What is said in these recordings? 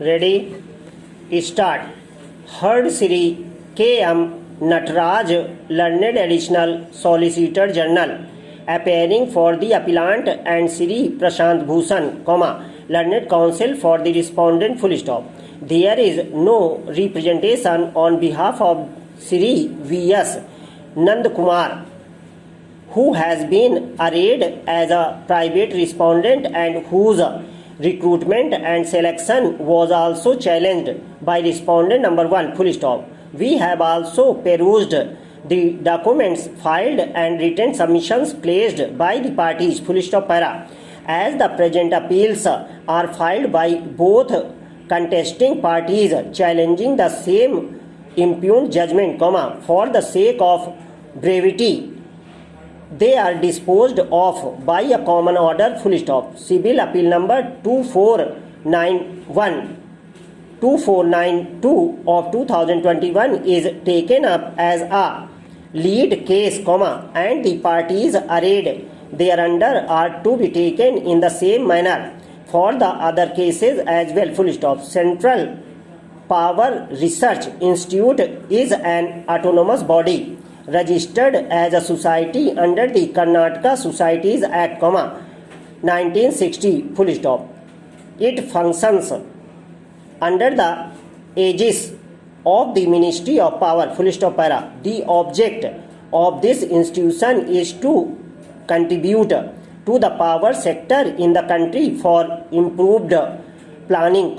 Ready? Start. Heard Sri K.M. Nataraj, Learned Additional Solicitor General, appearing for the appellant, and Sri Prashant Bhushan, Learned Counsel for the respondent, full stop. There is no representation on behalf of Sri V.S. Nandkumar, who has been arrayed as a private respondent and whose recruitment and selection was also challenged by respondent number 1, full stop. We have also perused the documents filed and written submissions placed by the parties, full stop para. As the present appeals are filed by both contesting parties challenging the same impugned judgment, for the sake of brevity, they are disposed of by a common order, full stop. Civil Appeal number 2492 of 2021 is taken up as a lead case, and the parties arrayed thereunder are to be taken in the same manner for the other cases as well, full stop. Central Power Research Institute is an autonomous body registered as a society under the Karnataka Societies Act, 1960, full stop. It functions under the aegis of the Ministry of Power, full stop para. The object of this institution is to contribute to the power sector in the country for improved planning,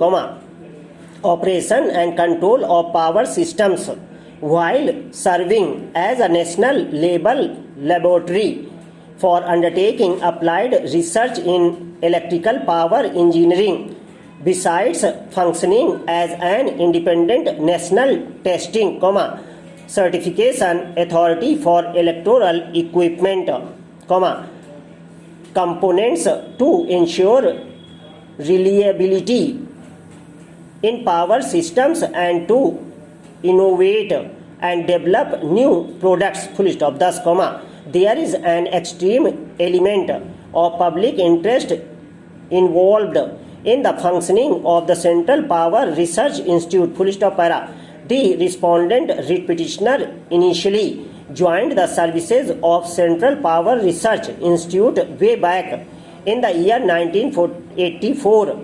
operation and control of power systems, while serving as a national laboratory for undertaking applied research in electrical power engineering, besides functioning as an independent national testing, certification authority for electoral equipment, components to ensure reliability in power systems and to innovate and develop new products, full stop. Thus, there is an extreme element of public interest involved in the functioning of the Central Power Research Institute, full stop para. The respondent writ petitioner initially joined the services of Central Power Research Institute way back in the year 1984.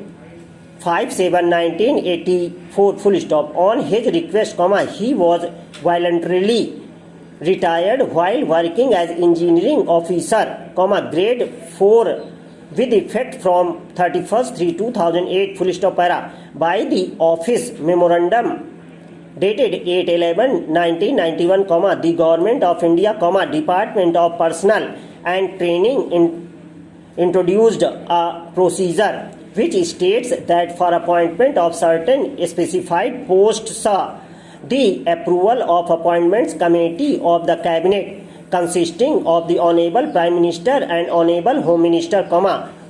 5/7/1984, full stop. On his request, he was voluntarily retired while working as engineering officer, grade 4, with effect from 31st/3/2008, full stop para, by the office memorandum dated 8/11/1991, the Government of India, Department of Personnel and Training introduced a procedure which states that for appointment of certain specified posts, the approval of appointments committee of the cabinet consisting of the Honorable Prime Minister and Honorable Home Minister,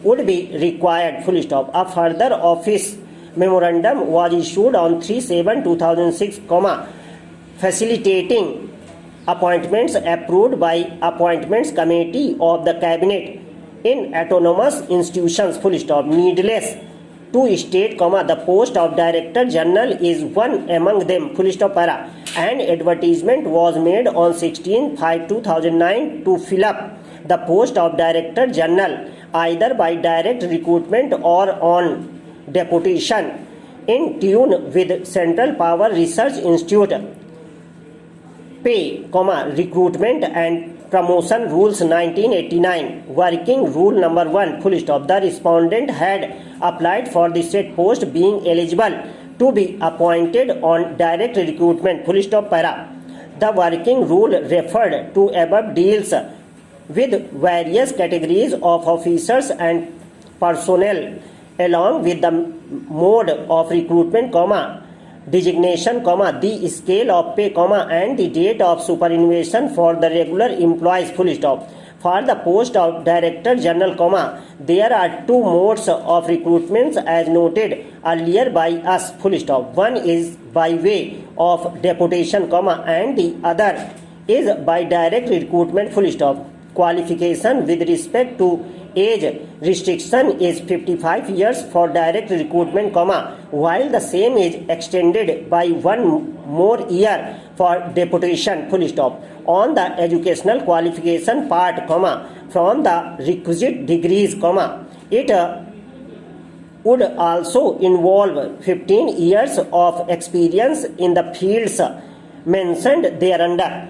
would be required, full stop. A further office memorandum was issued on 3/7/2006, facilitating appointments approved by appointments committee of the cabinet in autonomous institutions, full stop. Needless to state, the post of Director General is one among them, full stop para. An advertisement was made on 16/5/2009 to fill up the post of Director General either by direct recruitment or on deputation, in tune with Central Power Research Institute Pay, Recruitment and Promotion Rules 1989, Working Rule number 1, full stop. The respondent had applied for the said post being eligible to be appointed on direct recruitment, full stop para. The working rule referred to above deals with various categories of officers and personnel along with the mode of recruitment, designation, the scale of pay, and the date of superannuation for the regular employees, full stop. For the post of Director General, there are two modes of recruitments as noted earlier by us, full stop. One is by way of deputation, and the other is by direct recruitment, full stop. Qualification with respect to age restriction is 55 years for direct recruitment, comma, while the same is extended by 1 more year for deputation, full stop. On the educational qualification part, comma, from the requisite degrees, comma, it would also involve 15 years of experience in the fields mentioned thereunder.